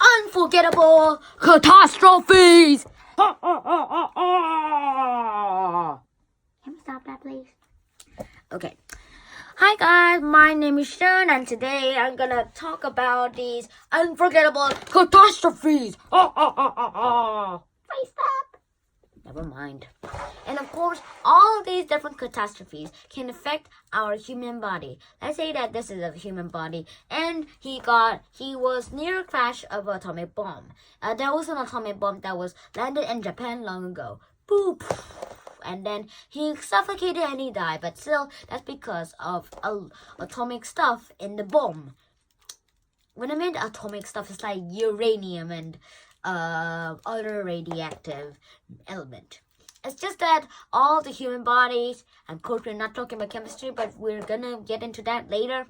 Unforgettable Catastrophes! Can we stop that, please? Okay. Hi guys, my name is Sharon, and today I'm gonna talk about these unforgettable catastrophes. Please stop. Never mind. And of course, all of these different catastrophes can affect our human body. Let's say that this is a human body, and he was near a crash of an atomic bomb. There was an atomic bomb that was landed in Japan long ago. Boop. And then he suffocated and he died, but still, that's because of atomic stuff in the bomb. When I mean atomic stuff, it's like uranium and other radioactive element. It's just that all the human bodies, and of course we're not talking about chemistry, but we're gonna get into that later.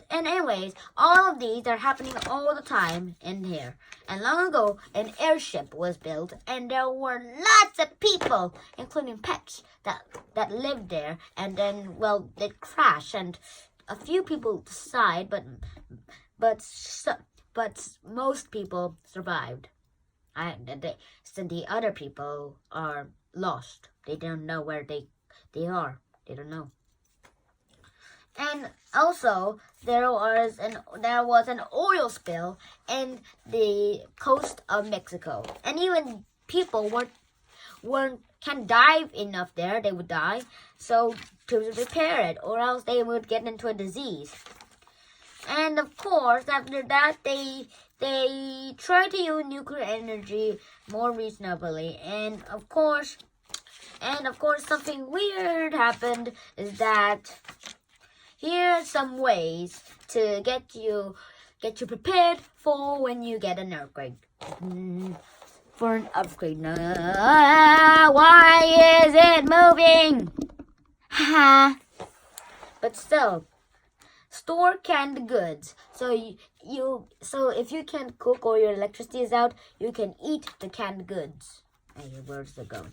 And anyways, all of these are happening all the time in here. And long ago, an airship was built, and there were lots of people, including pets, that lived there. And then, well, it crashed, and a few people died, but most people survived. The other people are lost. They don't know where they are. They don't know. And also, there was an oil spill in the coast of Mexico, and even people can't dive enough there. They would die. So to repair it, or else they would get into a disease. And of course, after that, they try to use nuclear energy more reasonably. And of course, something weird happened is that here are some ways to get you prepared for when you get an earthquake. For an earthquake. Why is it moving? Ha! But still, store canned goods. So if you can't cook or your electricity is out, you can eat the canned goods. Hey, where's it go?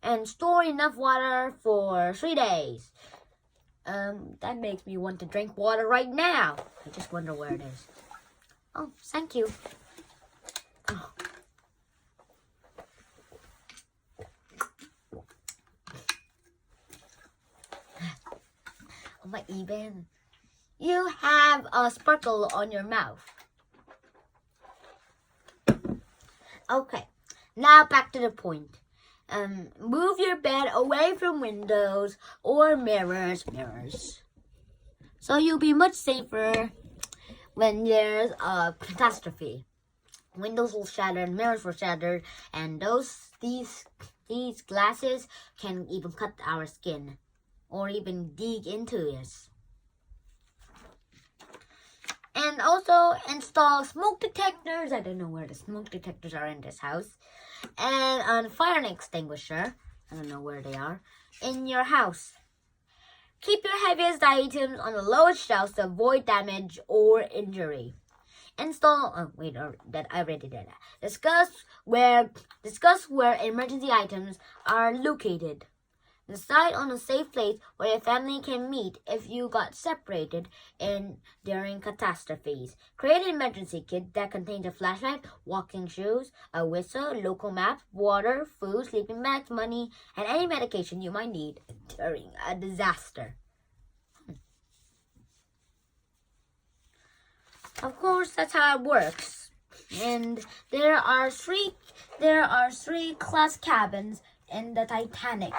And store enough water for 3 days. That makes me want to drink water right now. I just wonder where it is. Oh, thank you. Oh. Oh my even. You have a sparkle on your mouth. Okay, now back to the point. Move your bed away from windows or mirrors, so you'll be much safer when there's a catastrophe. Windows will shatter and mirrors will shatter, and these glasses can even cut our skin or even dig into it. And also install smoke detectors. I don't know where the smoke detectors are in this house. And a fire extinguisher. I don't know where they are. In your house. Keep your heaviest items on the lowest shelves to avoid damage or injury. Install. Oh wait, that I already did that. Discuss where emergency items are located. Decide on a safe place where your family can meet if you got separated during catastrophes. Create an emergency kit that contains a flashlight, walking shoes, a whistle, local map, water, food, sleeping bags, money, and any medication you might need during a disaster. Of course, that's how it works. And there are three class cabins in the Titanic,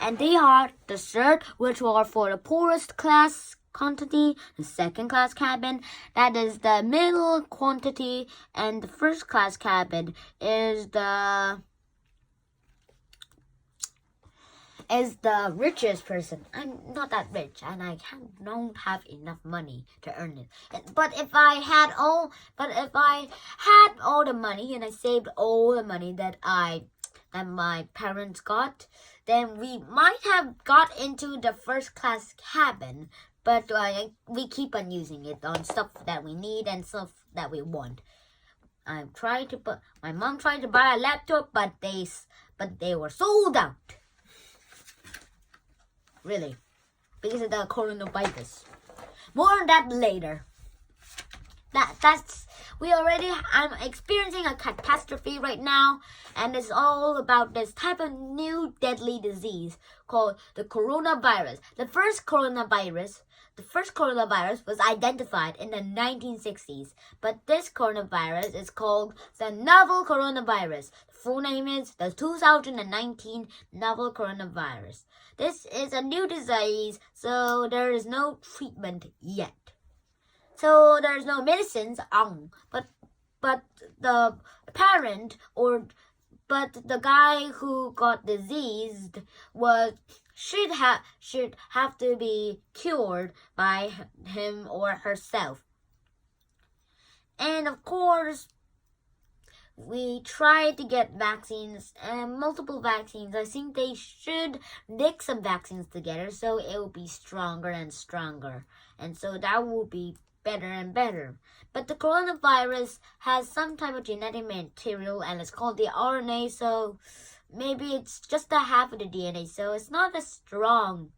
and they are the third, which are for the poorest class quantity, the second class cabin, that is the middle quantity, and the first class cabin is the richest person. I'm not that rich, and I don't have enough money to earn it. But if I had all the money, and I saved all the money that my parents got, then we might have got into the first class cabin, but we keep on using it on stuff that we need and stuff that we want. My mom tried to buy a laptop, but they were sold out. Really, because of the coronavirus. More on that later. That's I'm experiencing a catastrophe right now, and it's all about this type of new deadly disease called the coronavirus. The first coronavirus was identified in the 1960s, but this coronavirus is called the novel coronavirus. The full name is the 2019 novel coronavirus. This is a new disease, so there is no treatment yet. So there's no medicines but the guy who got diseased should have to be cured by him or herself. And of course, we tried to get vaccines and multiple vaccines. I think they should mix some vaccines together so it will be stronger and stronger. And so that will be better and better. But the coronavirus has some type of genetic material and it's called the RNA, so maybe it's just a half of the DNA, so it's not as strong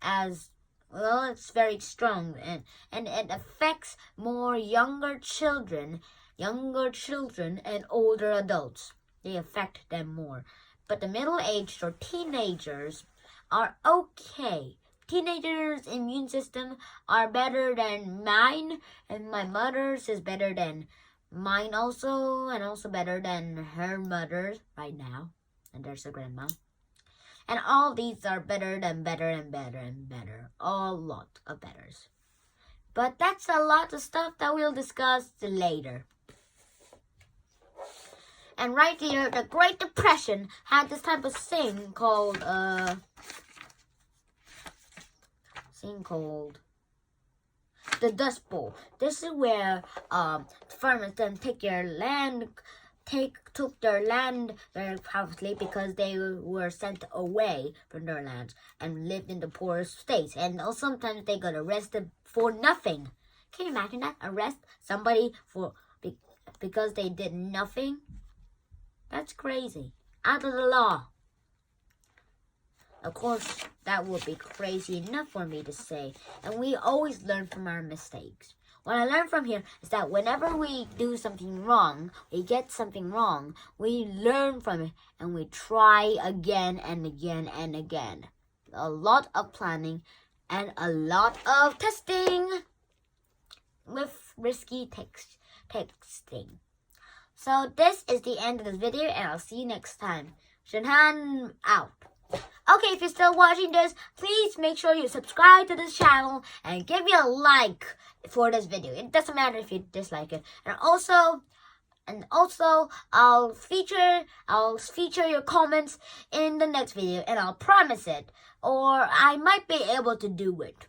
as, well, it's very strong and it affects more younger children and older adults. They affect them more. But the middle-aged or teenagers are okay. Teenagers' immune system are better than mine, and my mother's is better than mine also, and also better than her mother's right now. And there's a grandma. And all these are better than better and better and better. A lot of betters. But that's a lot of stuff that we'll discuss later. And right here, the Great Depression had this type of thing called the Dust Bowl. This is where farmers then took their land very probably because they were sent away from their lands and lived in the poorest states. And sometimes they got arrested for nothing. Can you imagine that? Arrest somebody because they did nothing? That's crazy. Out of the law. Of course, that would be crazy enough for me to say. And we always learn from our mistakes. What I learned from here is that whenever we do something wrong, we get something wrong, we learn from it and we try again and again and again. A lot of planning and a lot of testing with risky texting. So this is the end of this video and I'll see you next time. Shinhan out. Okay, if you're still watching this, please make sure you subscribe to this channel and give me a like for this video. It doesn't matter if you dislike it. And also I'll feature your comments in the next video and I'll promise it. Or I might be able to do it.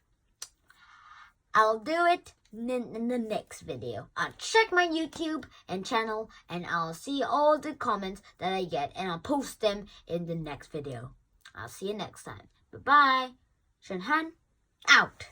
I'll do it in the next video. I'll check my YouTube and channel and I'll see all the comments that I get and I'll post them in the next video. I'll see you next time. Bye-bye. Shinhan out.